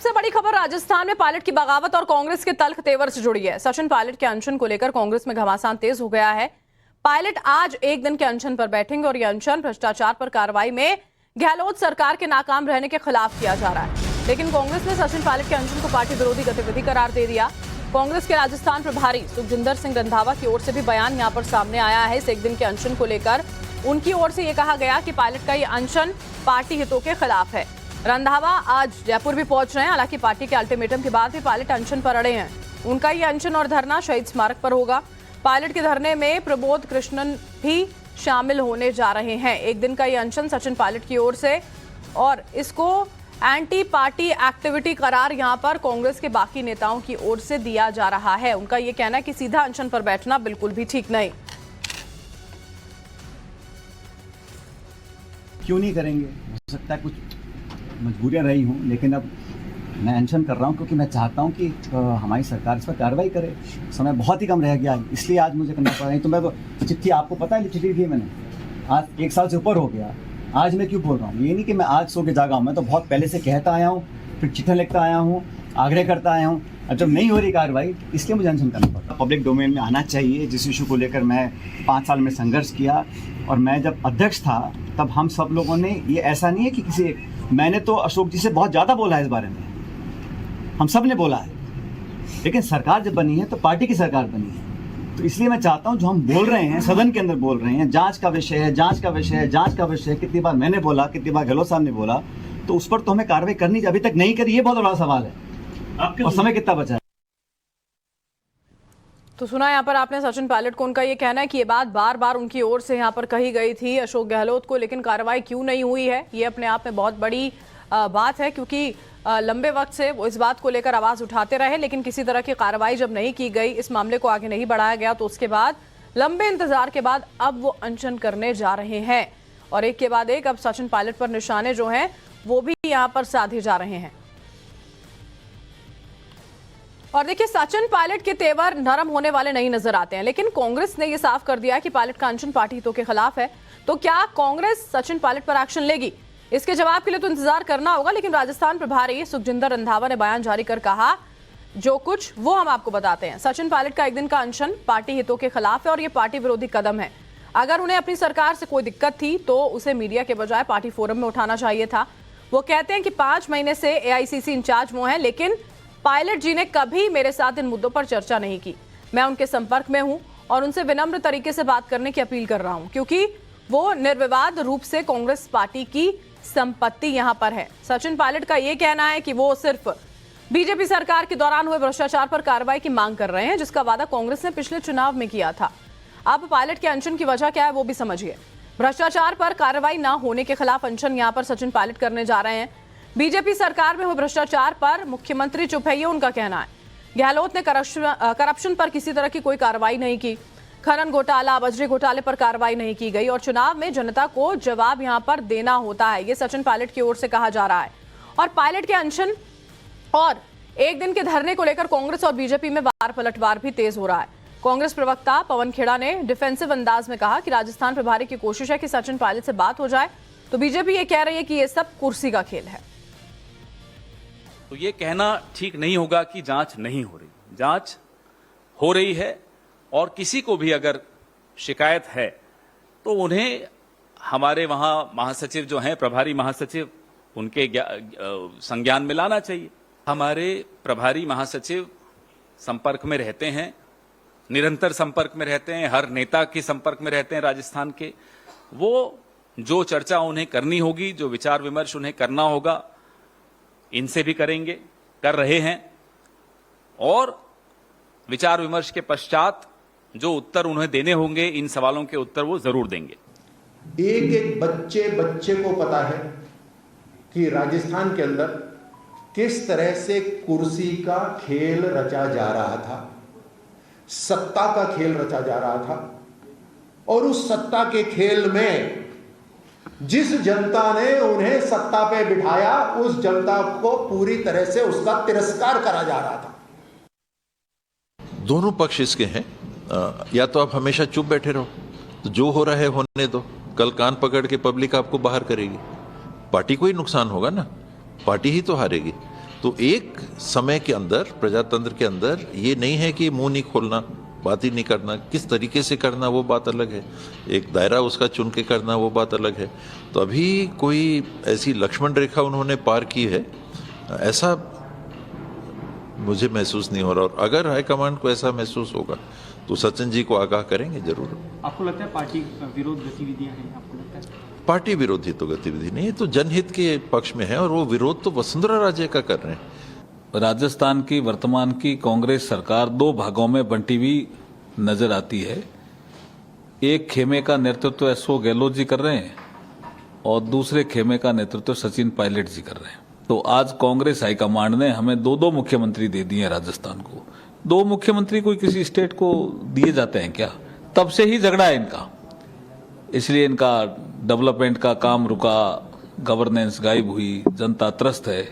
सबसे बड़ी खबर राजस्थान में पायलट की बगावत और कांग्रेस के तल्ख तेवर से जुड़ी है। सचिन पायलट के अनशन को लेकर कांग्रेस में घमासान तेज हो गया है। पायलट आज एक दिन के अनशन पर बैठेंगे और यह अनशन भ्रष्टाचार पर कार्रवाई में गहलोत सरकार के नाकाम रहने के खिलाफ किया जा रहा है। लेकिन कांग्रेस ने सचिन पायलट के अनशन को पार्टी विरोधी गतिविधि करार दे दिया। कांग्रेस के राजस्थान प्रभारी सुखजिंदर सिंह रंधावा की ओर से भी बयान यहां पर सामने आया है। इस एक दिन के अनशन को लेकर उनकी ओर से यह कहा गया कि पायलट का यह अनशन पार्टी हितों के खिलाफ है। रंधावा आज जयपुर भी पहुंच रहे हैं। हालांकि पार्टी के अल्टीमेटम के बाद भी पायलट अनशन पर अड़े हैं। उनका यह अनशन और धरना शहीद स्मारक पर होगा। पायलट के धरने में प्रबोध कृष्णन भी शामिल होने जा रहे हैं। एक दिन का यह अनशन सचिन पायलट की ओर से और इसको एंटी पार्टी एक्टिविटी करार यहां पर कांग्रेस के बाकी नेताओं की ओर से दिया जा रहा है। उनका यह कहना है कि सीधा अनशन पर बैठना बिल्कुल भी ठीक नहीं। क्यों नहीं करेंगे? हो सकता है कुछ मजबूरियां रही हूं, लेकिन अब मैं अनशन कर रहा हूं क्योंकि मैं चाहता हूं कि हमारी सरकार इस पर कार्रवाई करे। समय बहुत ही कम रह गया, इसलिए आज मुझे करना पड़ा। नहीं तो मैं तो चिट्ठी, आपको पता है चिट्ठी लिखी मैंने, आज 1 साल से ऊपर हो गया। आज मैं क्यों बोल रहा हूँ? ये नहीं कि मैं आज सो के जागा हूँ, मैं तो बहुत पहले से कहता आया हूँ, फिर चिट्ठा लिखता आया हूँ, आग्रह करता आया हूँ। अब जब नहीं हो रही कार्रवाई, इसलिए मुझे अनशन करना पड़ता। पब्लिक डोमेन में आना चाहिए। जिस इशू को लेकर मैं 5 साल में संघर्ष किया और मैं जब अध्यक्ष था तब हम सब लोगों ने, ये ऐसा नहीं है कि किसी, मैंने तो अशोक जी से बहुत ज़्यादा बोला है इस बारे में, हम सब ने बोला है। लेकिन सरकार जब बनी है तो पार्टी की सरकार बनी है, तो इसलिए मैं चाहता हूं जो हम बोल रहे हैं, सदन के अंदर बोल रहे हैं, जांच का विषय है, जांच का विषय है, जांच का विषय है। कितनी बार मैंने बोला, कितनी बार गहलोत साहब ने बोला, तो उस पर तो हमें कार्रवाई करनी, अभी तक नहीं करी। ये बहुत बड़ा सवाल है। और समय कितना बचा है? तो सुना यहाँ पर आपने सचिन पायलट को। उनका ये कहना है कि ये बात बार बार उनकी ओर से यहाँ पर कही गई थी अशोक गहलोत को, लेकिन कार्रवाई क्यों नहीं हुई है, ये अपने आप में बहुत बड़ी बात है। क्योंकि लंबे वक्त से वो इस बात को लेकर आवाज उठाते रहे, लेकिन किसी तरह की कार्रवाई जब नहीं की गई, इस मामले को आगे नहीं बढ़ाया गया, तो उसके बाद लंबे इंतजार के बाद अब वो अनशन करने जा रहे हैं। और एक के बाद एक अब सचिन पायलट पर निशाने जो हैं वो भी यहाँ पर साधे जा रहे हैं। और देखिए, सचिन पायलट के तेवर नरम होने वाले नहीं नजर आते हैं, लेकिन कांग्रेस ने यह साफ कर दिया कि पायलट का अनशन पार्टी हितों के खिलाफ है। तो क्या कांग्रेस सचिन पायलट पर एक्शन लेगी? इसके जवाब के लिए तो इंतजार करना होगा। लेकिन राजस्थान प्रभारी सुखजिंदर रंधावा ने बयान जारी कर कहा जो कुछ वो हम आपको बताते हैं। सचिन पायलट का एक दिन का अनशन पार्टी हितों के खिलाफ है और ये पार्टी विरोधी कदम है। अगर उन्हें अपनी सरकार से कोई दिक्कत थी तो उसे मीडिया के बजाय पार्टी फोरम में उठाना चाहिए था। वो कहते हैं कि 5 महीने से एआईसीसी इंचार्ज वो हैं, लेकिन पायलट जी ने कभी मेरे साथ इन मुद्दों पर चर्चा नहीं की। मैं उनके संपर्क में हूं और उनसे विनम्र तरीके से बात करने की अपील कर रहा हूं, क्योंकि वो निर्विवाद रूप से कांग्रेस पार्टी की संपत्ति यहां पर है। सचिन पायलट का यह कहना है कि वो सिर्फ बीजेपी सरकार के दौरान हुए भ्रष्टाचार पर कार्रवाई की मांग कर रहे हैं, जिसका वादा कांग्रेस ने पिछले चुनाव में किया था। अब पायलट के अनशन की वजह क्या है वो भी समझिए। भ्रष्टाचार पर कार्रवाई न होने के खिलाफ अनशन यहां पर सचिन पायलट करने जा रहे हैं। बीजेपी सरकार में हुए भ्रष्टाचार पर मुख्यमंत्री चुप है, ये उनका कहना है। गहलोत ने करप्शन पर किसी तरह की कोई कार्रवाई नहीं की। खनन घोटाला, बजरी घोटाले पर कार्रवाई नहीं की गई और चुनाव में जनता को जवाब यहां पर देना होता है, ये सचिन पायलट की ओर से कहा जा रहा है। और पायलट के अनशन और एक दिन के धरने को लेकर कांग्रेस और बीजेपी में वार पलटवार भी तेज हो रहा है। कांग्रेस प्रवक्ता पवन खेड़ा ने डिफेंसिव अंदाज में कहा कि राजस्थान प्रभारी की कोशिश है कि सचिन पायलट से बात हो जाए, तो बीजेपी ये कह रही है कि ये सब कुर्सी का खेल है। तो ये कहना ठीक नहीं होगा कि जांच नहीं हो रही। जांच हो रही है और किसी को भी अगर शिकायत है तो उन्हें हमारे वहां महासचिव जो हैं, प्रभारी महासचिव, उनके संज्ञान में लाना चाहिए। हमारे प्रभारी महासचिव संपर्क में रहते हैं, निरंतर संपर्क में रहते हैं, हर नेता के संपर्क में रहते हैं राजस्थान के। वो जो चर्चा उन्हें करनी होगी, जो विचार विमर्श उन्हें करना होगा, इनसे भी करेंगे, कर रहे हैं। और विचार विमर्श के पश्चात जो उत्तर उन्हें देने होंगे, इन सवालों के उत्तर वो जरूर देंगे। एक एक बच्चे को पता है कि राजस्थान के अंदर किस तरह से कुर्सी का खेल रचा जा रहा था, सत्ता का खेल रचा जा रहा था। और उस सत्ता के खेल में जिस जनता ने उन्हें सत्ता पे बिठाया, उस जनता को पूरी तरह से उसका तिरस्कार करा जा रहा था। दोनों पक्ष इसके हैं। या तो आप हमेशा चुप बैठे रहो, तो जो हो रहा है होने दो। कल कान पकड़ के पब्लिक आपको बाहर करेगी, पार्टी को ही नुकसान होगा ना, पार्टी ही तो हारेगी। तो एक समय के अंदर प्रजातंत्र के अंदर ये नहीं है कि मुंह नहीं खोलना, बात ही नहीं करना, किस तरीके से करना वो बात अलग है, एक दायरा उसका चुन के करना वो बात अलग है। तो अभी कोई ऐसी लक्ष्मण रेखा उन्होंने पार की है ऐसा मुझे महसूस नहीं हो रहा, और अगर हाईकमांड को ऐसा महसूस होगा तो सचिन जी को आगाह करेंगे जरूर। आपको लगता है पार्टी विरोध गतिविधियां हैं? आपको लगता है पार्टी विरोधी तो गतिविधि नहीं, तो जनहित के पक्ष में है, और वो विरोध तो वसुंधरा राजे का कर रहे हैं। राजस्थान की वर्तमान की कांग्रेस सरकार दो भागों में बंटी हुई नजर आती है। एक खेमे का नेतृत्व अशोक गहलोत जी कर रहे हैं और दूसरे खेमे का नेतृत्व सचिन पायलट जी कर रहे हैं। तो आज कांग्रेस हाईकमांड ने हमें दो दो मुख्यमंत्री दे दिए राजस्थान को। दो मुख्यमंत्री कोई किसी स्टेट को दिए जाते हैं क्या? तब से ही झगड़ा है इनका, इसलिए इनका डेवलपमेंट का काम रुका, गवर्नेंस गायब हुई, जनता त्रस्त है।